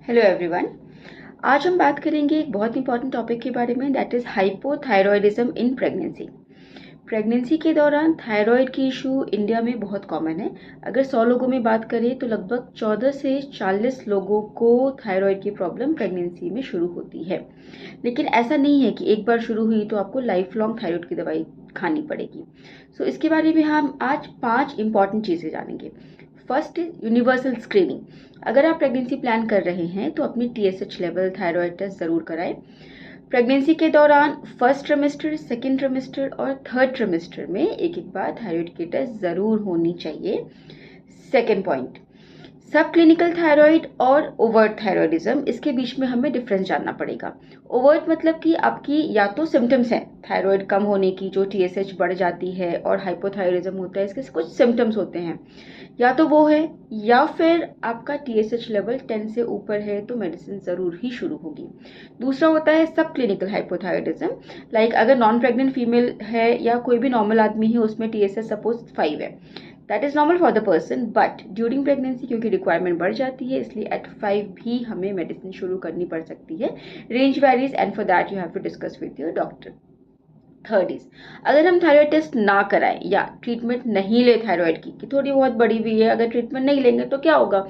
Hello everyone. आज हम बात करेंगे एक बहुत इंपॉर्टेंट टॉपिक के बारे में, that is hypothyroidism in pregnancy. Pregnancy के दौरान थायराइड की इशू इंडिया में बहुत कॉमन है। अगर 100 लोगों में बात करें तो लगभग 14 से 40 लोगों को थायराइड की प्रॉब्लम प्रेगनेंसी में शुरू होती है। लेकिन ऐसा नहीं है कि एक बार शुरू हुई तो आपको लाइफ लॉन्ग थायराइड की दवाई खानी पड़ेगी। सो इसके बारे में हम आज 5 इंपॉर्टेंट चीज़ें जानेंगे। First is universal screening. अगर आप प्रेगनेंसी प्लान कर रहे हैं तो अपनी TSH लेवल, थायराइड टेस्ट ज़रूर कराएं। प्रेगनेंसी के दौरान फर्स्ट ट्रिमेस्टर, सेकेंड ट्रिमेस्टर और थर्ड ट्रिमेस्टर में एक एक बार थायराइड की टेस्ट ज़रूर होनी चाहिए। सेकेंड पॉइंट, सब क्लिनिकल थायराइड और ओवर्ट थायराइडिज्म, इसके बीच में हमें डिफरेंस जानना पड़ेगा। ओवर्ट मतलब कि आपकी या तो सिम्टम्स हैं थायराइड कम होने की, जो TSH बढ़ जाती है, और हाइपोथायराइडिज्म होता है, इसके कुछ सिम्टम्स होते हैं, या तो वो है, या फिर आपका TSH लेवल 10 से ऊपर है तो मेडिसिन ज़रूर ही शुरू होगी। दूसरा होता है सब क्लिनिकल हाइपोथायराइडिज्म, लाइक अगर नॉन प्रेग्नेंट फीमेल है या कोई भी नॉर्मल आदमी है, उसमें TSH सपोज 5 है, that is normal for the person, but during pregnancy क्योंकि रिक्वायरमेंट बढ़ जाती है, इसलिए एट 5 भी हमें मेडिसिन शुरू करनी पड़ सकती है। Range varies and for that you have to discuss with your doctor. Third is, अगर हम थायराइड टेस्ट ना कराएं या ट्रीटमेंट नहीं ले थायराइड की, कि थोड़ी बहुत बढ़ी हुई है, अगर ट्रीटमेंट नहीं लेंगे तो क्या होगा?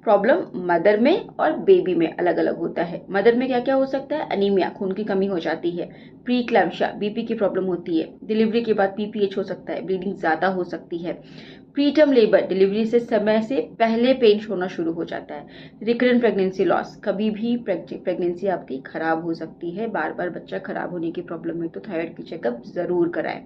प्रॉब्लम मदर में और बेबी में अलग अलग होता है। मदर में क्या क्या हो सकता है? अनीमिया, खून की कमी हो जाती है, प्री क्लैम्शिया, BP की प्रॉब्लम होती है, डिलीवरी के बाद PPH हो सकता है, ब्लीडिंग ज़्यादा हो सकती है, प्रीटर्म लेबर, डिलीवरी से समय से पहले पेन होना शुरू हो जाता है, रिकरेंट प्रेगनेंसी लॉस, कभी भी प्रेगनेंसी आपकी खराब हो सकती है, बार बार बच्चा खराब होने की प्रॉब्लम है तो थायराइड की चेकअप जरूर कराएं।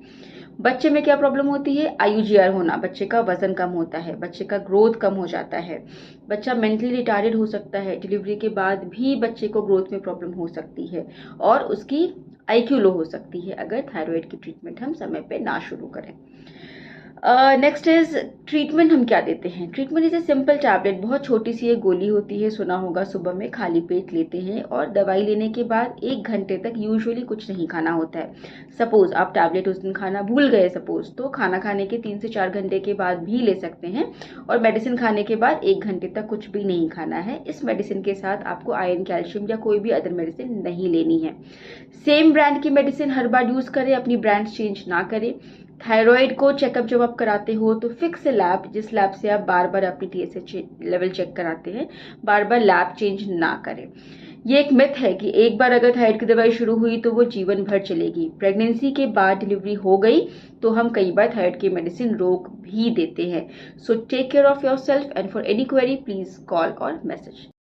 बच्चे में क्या प्रॉब्लम होती है? IUGR होना, बच्चे का वजन कम होता है, बच्चे का ग्रोथ कम हो जाता है, बच्चा मेंटली रिटार्डेड हो सकता है, डिलीवरी के बाद भी बच्चे को ग्रोथ में प्रॉब्लम हो सकती है, और उसकी IQ लो हो सकती है अगर थायराइड की ट्रीटमेंट हम समय पे ना शुरू करें। नेक्स्ट इज ट्रीटमेंट हम क्या देते हैं? Treatment is a simple tablet, बहुत छोटी सी एक गोली होती है, सुना होगा, सुबह में खाली पेट लेते हैं और दवाई लेने के बाद 1 घंटे तक यूजुअली कुछ नहीं खाना होता है। सपोज आप टैबलेट उस दिन खाना भूल गए सपोज, तो खाना खाने के 3 से 4 घंटे के बाद भी ले सकते हैं, और मेडिसिन खाने के बाद 1 घंटे तक कुछ भी नहीं खाना है। इस मेडिसिन के साथ आपको आयरन, कैल्शियम या कोई भी अदर मेडिसिन नहीं लेनी है। सेम ब्रांड की मेडिसिन हर बार यूज करें, अपनी ब्रांड चेंज ना करें। थायराइड को चेकअप जब आप कराते हो तो फिक्स लैब, जिस लैब से आप बार बार अपनी TSH लेवल चेक कराते हैं, बार बार लैब चेंज ना करें। ये एक मिथ है कि एक बार अगर थायराइड की दवाई शुरू हुई तो वो जीवन भर चलेगी। प्रेगनेंसी के बाद डिलीवरी हो गई तो हम कई बार थायराइड की मेडिसिन रोक भी देते हैं। So take care of yourself, and for any query please call और मैसेज।